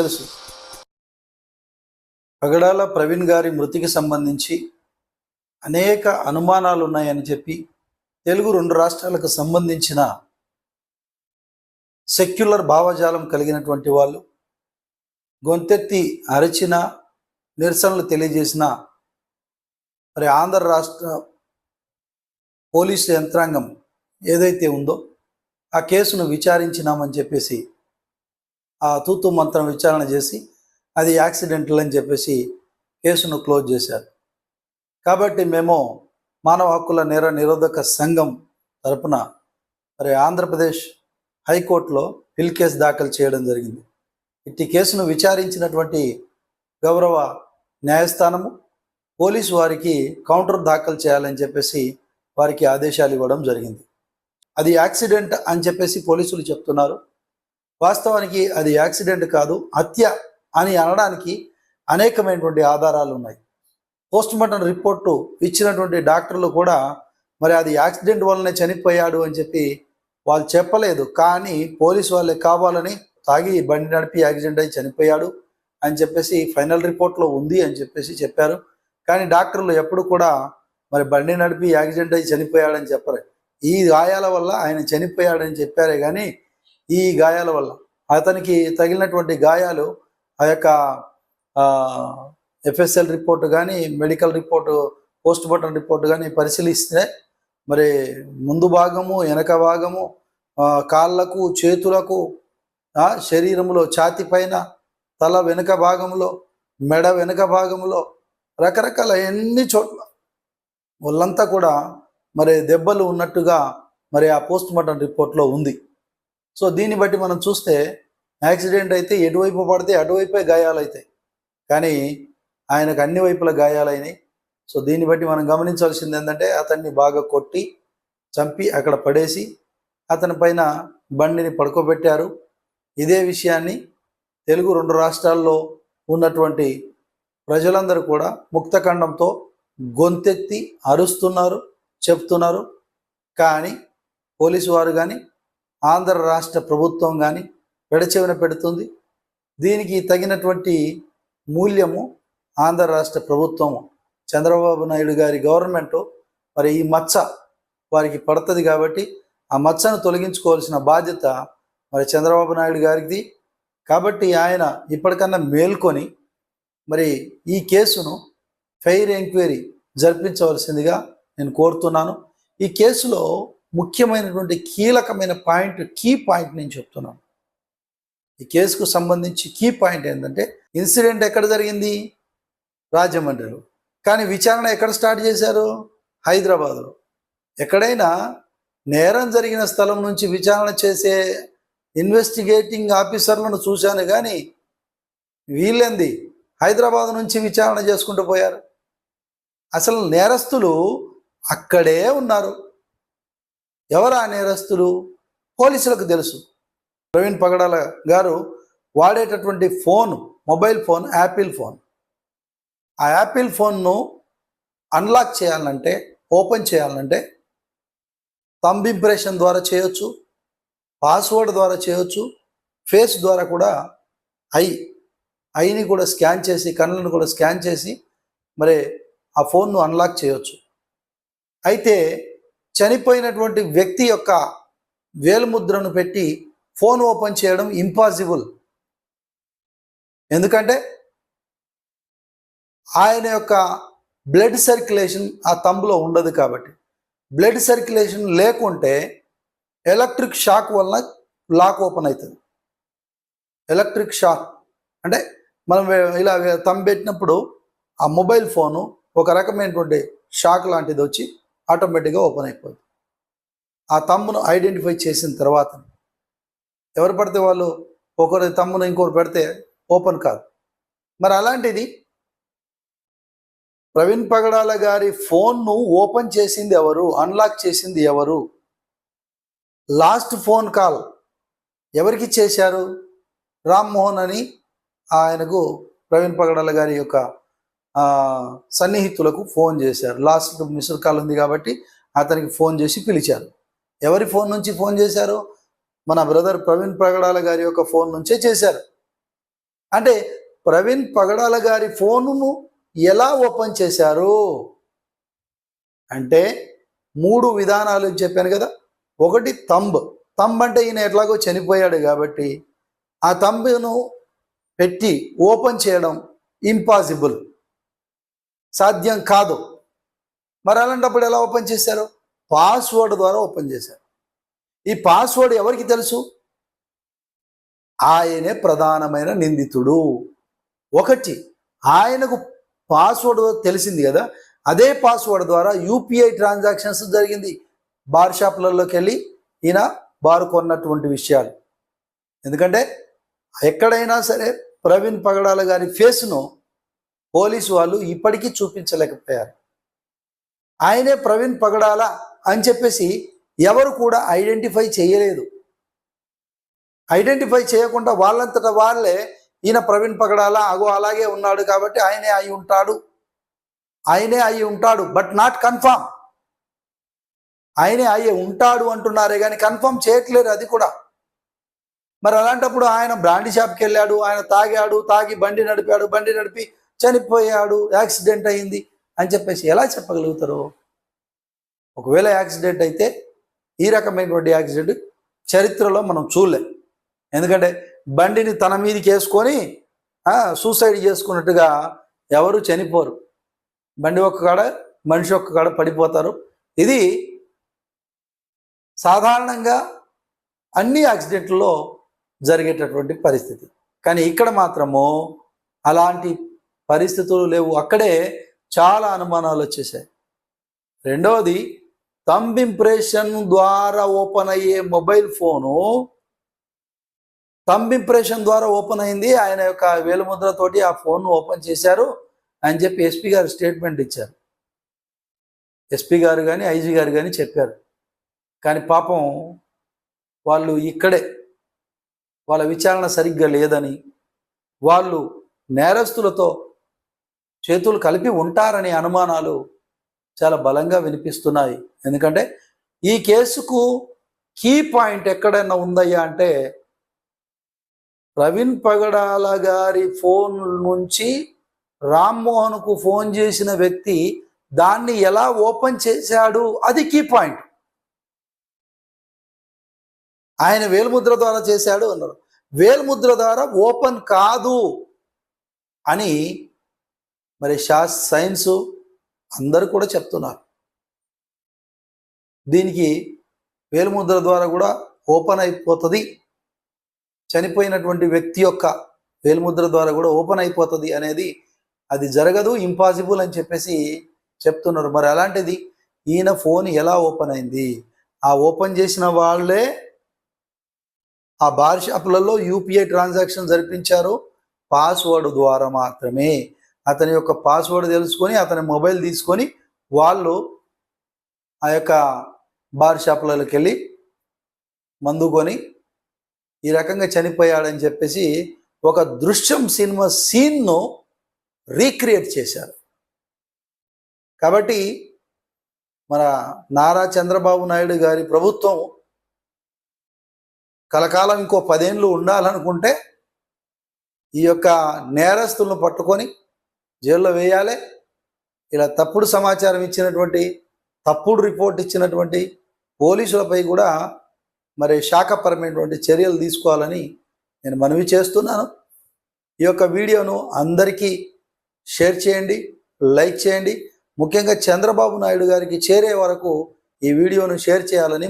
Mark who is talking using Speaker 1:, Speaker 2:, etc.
Speaker 1: తెలుసు. పగడాల ప్రవీణ్ గారి మృతికి సంబంధించి అనేక అనుమానాలు ఉన్నాయని చెప్పి తెలుగు 2 రాష్ట్రాలకు సంబంధించిన సెక్యులర్ భావజాలం కలిగినటువంటి వాళ్ళు గొంతెత్తి అరచిన నిరసనలు తెలియజేసిన మరి ఆంధ్ర రాష్ట్ర పోలీసు యంత్రాంగం ఏదైతే ఉందో ఆ కేసును విచారించినామని చెప్పేసి ఆ తూతు మంత్రం విచారణ చేసి అది యాక్సిడెంటల్ అని చెప్పేసి కేసును క్లోజ్ చేశారు. కాబట్టి మేము మానవ హక్కుల నేర నిరోధక సంఘం తరపున మరి ఆంధ్రప్రదేశ్ హైకోర్టులో పిల్ కేసు దాఖలు చేయడం జరిగింది. ఇట్టి కేసును విచారించినటువంటి గౌరవ న్యాయస్థానము పోలీసు వారికి కౌంటర్ దాఖలు చేయాలని చెప్పేసి వారికి ఆదేశాలు ఇవ్వడం జరిగింది. అది యాక్సిడెంట్ అని చెప్పేసి పోలీసులు చెప్తున్నారు. వాస్తవానికి అది యాక్సిడెంట్ కాదు, హత్య అని అనడానికి అనేకమైనటువంటి ఆధారాలు ఉన్నాయి. పోస్ట్మార్టం రిపోర్టు ఇచ్చినటువంటి డాక్టర్లు కూడా మరి అది యాక్సిడెంట్ వల్లనే చనిపోయాడు అని చెప్పి వాళ్ళు చెప్పలేదు. కానీ పోలీసు వాళ్ళే కావాలని తాగి బండి నడిపి యాక్సిడెంట్ అయి చనిపోయాడు అని చెప్పేసి ఫైనల్ రిపోర్ట్లో ఉంది అని చెప్పేసి చెప్పారు. కానీ డాక్టర్లు ఎప్పుడు కూడా మరి బండి నడిపి యాక్సిడెంట్ అయి చనిపోయాడని చెప్పరు. ఈ గాయాల వల్ల ఆయన చనిపోయాడని చెప్పారే కానీ ఈ గాయాల వల్ల అతనికి తగిలినటువంటి గాయాలు ఆ యొక్క ఎఫ్ఎస్ఎల్ రిపోర్టు కానీ మెడికల్ రిపోర్టు పోస్ట్మార్టం రిపోర్టు కానీ పరిశీలిస్తే మరి ముందు భాగము వెనక భాగము కాళ్ళకు చేతులకు శరీరంలో ఛాతి పైన తల వెనుక భాగంలో మెడ వెనుక భాగంలో రకరకాల ఎన్ని చోట్ల వాళ్ళంతా కూడా మరి దెబ్బలు ఉన్నట్టుగా మరి ఆ పోస్ట్మార్టం రిపోర్ట్లో ఉంది. సో దీన్ని బట్టి మనం చూస్తే యాక్సిడెంట్ అయితే ఎటువైపు పడితే అటువైపే గాయాలు అవుతాయి, కానీ ఆయనకు అన్ని వైపుల గాయాలైనాయి. సో దీన్ని బట్టి మనం గమనించాల్సింది ఏంటంటే అతన్ని బాగా కొట్టి చంపి అక్కడ పడేసి అతని పైన బండిని పడుకోబెట్టారు. ఇదే విషయాన్ని తెలుగు 2 రాష్ట్రాల్లో ఉన్నటువంటి ప్రజలందరూ కూడా ముక్తఖండంతో గొంతెత్తి అరుస్తున్నారు, చెప్తున్నారు. కానీ పోలీసు వారు కానీ ఆంధ్ర రాష్ట్ర ప్రభుత్వం కానీ పెడచెవిన పెడుతుంది. దీనికి తగినటువంటి మూల్యము ఆంధ్ర రాష్ట్ర ప్రభుత్వము చంద్రబాబు నాయుడు గారి గవర్నమెంటు మరి ఈ మచ్చ వారికి పడుతుంది. కాబట్టి ఆ మచ్చను తొలగించుకోవాల్సిన బాధ్యత మరి చంద్రబాబు నాయుడు గారిది. కాబట్టి ఆయన ఇప్పటికన్నా మేల్కొని మరి ఈ కేసును ఫెయిర్ ఎంక్వైరీ జరిపించవలసిందిగా నేను కోరుతున్నాను. ఈ కేసులో ముఖ్యమైనటువంటి కీలకమైన కీ పాయింట్ నేను చెప్తున్నాను. ఈ కేసుకు సంబంధించి కీ పాయింట్ ఏంటంటే ఇన్సిడెంట్ ఎక్కడ జరిగింది? రాజమండ్రిలో. కానీ విచారణ ఎక్కడ స్టార్ట్ చేశారు? హైదరాబాద్లో. ఎక్కడైనా నేరం జరిగిన స్థలం నుంచి విచారణ చేసే ఇన్వెస్టిగేటింగ్ ఆఫీసర్లను చూశాను, కానీ వీళ్ళేంది హైదరాబాద్ నుంచి విచారణ చేసుకుంటూ పోయారు. అసలు నేరస్తులు అక్కడే ఉన్నారు. ఎవరు ఆ నేరస్తులు? పోలీసులకు తెలుసు. ప్రవీణ్ పగడాల గారు వాడేటటువంటి phone, mobile phone Apple phone. ఆ యాపిల్ ఫోన్ను అన్లాక్ చేయాలంటే, ఓపెన్ చేయాలంటే థంబ్ ఇంప్రెషన్ ద్వారా చేయొచ్చు, పాస్వర్డ్ ద్వారా చేయొచ్చు, ఫేస్ ద్వారా కూడా ఐని కూడా స్కాన్ చేసి, కళ్ళను కూడా స్కాన్ చేసి మరి ఆ ఫోన్ను అన్లాక్ చేయొచ్చు. అయితే చనిపోయినటువంటి వ్యక్తి యొక్క వేలుముద్రను పెట్టి ఫోన్ ఓపెన్ చేయడం ఇంపాసిబుల్. ఎందుకంటే ఆయన యొక్క బ్లడ్ సర్క్యులేషన్ ఆ థంబ్లో ఉండదు. కాబట్టి బ్లడ్ సర్క్యులేషన్ లేకుంటే ఎలక్ట్రిక్ షాక్ వలన లాక్ ఓపెన్ అవుతుంది. ఎలక్ట్రిక్ షాక్ అంటే మనం ఇలా థంబ్ పెట్టినప్పుడు ఆ మొబైల్ ఫోను ఒక రకమైనటువంటి షాక్ లాంటిది వచ్చి ఆటోమేటిక్గా ఓపెన్ అయిపోతుంది. ఆ థంబ్ను ఐడెంటిఫై చేసిన తర్వాత ఎవరు పడితే వాళ్ళు ఒకరి థంబ్ను ఇంకొకరు పెడితే ఓపెన్ కాదు. మరి అలాంటిది ప్రవీణ్ పగడాల గారి ఫోన్ను ఓపెన్ చేసింది ఎవరు? అన్లాక్ చేసింది ఎవరు? లాస్ట్ ఫోన్ కాల్ ఎవరికి చేశారు? రామ్మోహన్ అని ఆయనకు ప్రవీణ్ పగడాల గారి యొక్క సన్నిహితులకు ఫోన్ చేశారు. లాస్ట్ మిస్డ్ కాల్ ఉంది కాబట్టి అతనికి ఫోన్ చేసి పిలిచారు. ఎవరి ఫోన్ నుంచి ఫోన్ చేశారు? మన బ్రదర్ ప్రవీణ్ పగడాల గారి యొక్క ఫోన్ నుంచే చేశారు. అంటే ప్రవీణ్ పగడాల గారి ఫోనును ఎలా ఓపెన్ చేశారు అంటే 3 విధానాలు చెప్పాను కదా. ఒకటి తంబ్ అంటే ఈయన ఎట్లాగో చనిపోయాడు కాబట్టి ఆ తంబును పెట్టి ఓపెన్ చేయడం ఇంపాసిబుల్, సాధ్యం కాదు. మరి అలాంటప్పుడు ఎలా ఓపెన్ చేశారు? పాస్వర్డ్ ద్వారా ఓపెన్ చేశారు. ఈ పాస్వర్డ్ ఎవరికి తెలుసు? ఆయనే ప్రధానమైన నిందితుడు. ఒకటి, ఆయనకు పాస్వర్డ్ తెలిసింది కదా, అదే పాస్వర్డ్ ద్వారా యూపీఐ ట్రాన్సాక్షన్స్ జరిగింది. బార్ షాప్లలోకి వెళ్ళి ఈయన బారు కొన్నటువంటి విషయాలు. ఎందుకంటే ఎక్కడైనా సరే ప్రవీణ్ పగడాల గారి ఫేస్ను పోలీసు వాళ్ళు ఇప్పటికీ చూపించలేకపోయారు. ఆయనే ప్రవీణ్ పగడాల అని చెప్పేసి ఎవరు కూడా ఐడెంటిఫై చేయలేదు. ఐడెంటిఫై చేయకుండా వాళ్ళంతటా వాళ్ళే ఈయన ప్రవీణ్ పగడాల అలాగే ఉన్నాడు కాబట్టి ఆయనే అయి ఉంటాడు బట్ నాట్ కన్ఫర్మ్. ఆయనే అయ్యే ఉంటాడు అంటున్నారే కానీ కన్ఫర్మ్ చేయట్లేరు అది కూడా. మరి అలాంటప్పుడు ఆయన బ్రాండీ షాప్కి వెళ్ళాడు, ఆయన తాగి బండి నడిపి చనిపోయాడు, యాక్సిడెంట్ అయింది అని చెప్పేసి ఎలా చెప్పగలుగుతారు? ఒకవేళ యాక్సిడెంట్ అయితే ఈ రకమైనటువంటి యాక్సిడెంట్ చరిత్రలో మనం చూడలేం. ఎందుకంటే బండిని తన మీదకి వేసుకొని సూసైడ్ చేసుకున్నట్టుగా ఎవరు చనిపోరు. బండి ఒక్క కాడ మనిషి ఒక్క కాడ పడిపోతారు. ఇది సాధారణంగా అన్ని యాక్సిడెంట్లలో జరిగేటటువంటి పరిస్థితి. కానీ ఇక్కడ మాత్రము అలాంటి పరిస్థితులు లేవు. అక్కడే చాలా అనుమానాలు వచ్చేసాయి. రెండవది, థంబ్ ఇంప్రెషన్ ద్వారా ఓపెన్ అయ్యే మొబైల్ ఫోను థంబ్ ఇంప్రెషన్ ద్వారా ఓపెన్ అయింది. ఆయన యొక్క వేలుముద్రతోటి ఆ ఫోన్ను ఓపెన్ చేశారు అని చెప్పి ఎస్పీ గారు స్టేట్మెంట్ ఇచ్చారు. ఎస్పీ గారు కానీ ఐజీ గారు కానీ చెప్పారు. కానీ పాపం వాళ్ళు ఇక్కడే వాళ్ళ విచారణ సరిగ్గా లేదని, వాళ్ళు నేరస్తులతో చేతులు కలిపి ఉంటారనే అనుమానాలు చాలా బలంగా వినిపిస్తున్నాయి. ఎందుకంటే ఈ కేసుకు కీ పాయింట్ ఎక్కడైనా ఉందయ్యా అంటే ప్రవీణ్ పగడాల గారి ఫోన్ నుంచి రామ్మోహన్కు ఫోన్ చేసిన వ్యక్తి దాన్ని ఎలా ఓపెన్ చేశాడు, అది కీ పాయింట్. ఆయన వేలుముద్ర ద్వారా చేశాడు అన్నారు. వేలుముద్ర ద్వారా ఓపెన్ కాదు అని మరి సైన్స్ అందరూ కూడా చెప్తున్నారు. దీనికి వేలుముద్ర ద్వారా కూడా ఓపెన్ అయిపోతుంది, చనిపోయినటువంటి వ్యక్తి యొక్క వేలుముద్ర ద్వారా కూడా ఓపెన్ అయిపోతుంది అనేది అది జరగదు, ఇంపాసిబుల్ అని చెప్పేసి చెప్తున్నారు. మరి అలాంటిది ఈయన ఫోన్ ఎలా ఓపెన్ అయింది? ఆ ఓపెన్ చేసిన వాళ్ళే ఆ బార్ షాపులలో యూపీఐ ట్రాన్సాక్షన్ జరిపించారు పాస్వర్డ్ ద్వారా మాత్రమే. అతని యొక్క పాస్వర్డ్ తెలుసుకొని అతని మొబైల్ తీసుకొని వాళ్ళు ఆ యొక్క బార్ షాపులలోకి వెళ్ళి మందు కొని ఈ రకంగా చనిపోయాడని చెప్పేసి ఒక దృశ్యం సినిమా సీన్ను రీక్రియేట్ చేశారు. కాబట్టి మన నారా చంద్రబాబు నాయుడు గారి ప్రభుత్వం కలకాలం ఇంకో 10 ఏళ్ళు ఉండాలనుకుంటే ఈ యొక్క నేరస్తులను పట్టుకొని జైల్లో వేయాలి. ఇలా తప్పుడు సమాచారం ఇచ్చినటువంటి, తప్పుడు రిపోర్ట్ ఇచ్చినటువంటి పోలీసులపై కూడా మరి శాఖపరమైనటువంటి చర్యలు తీసుకోవాలని నేను మనవి చేస్తున్నాను. ఈ యొక్క వీడియోను అందరికీ షేర్ చేయండి, లైక్ చేయండి. ముఖ్యంగా చంద్రబాబు నాయుడు గారికి చేరే వరకు ఈ వీడియోను షేర్ చేయాలని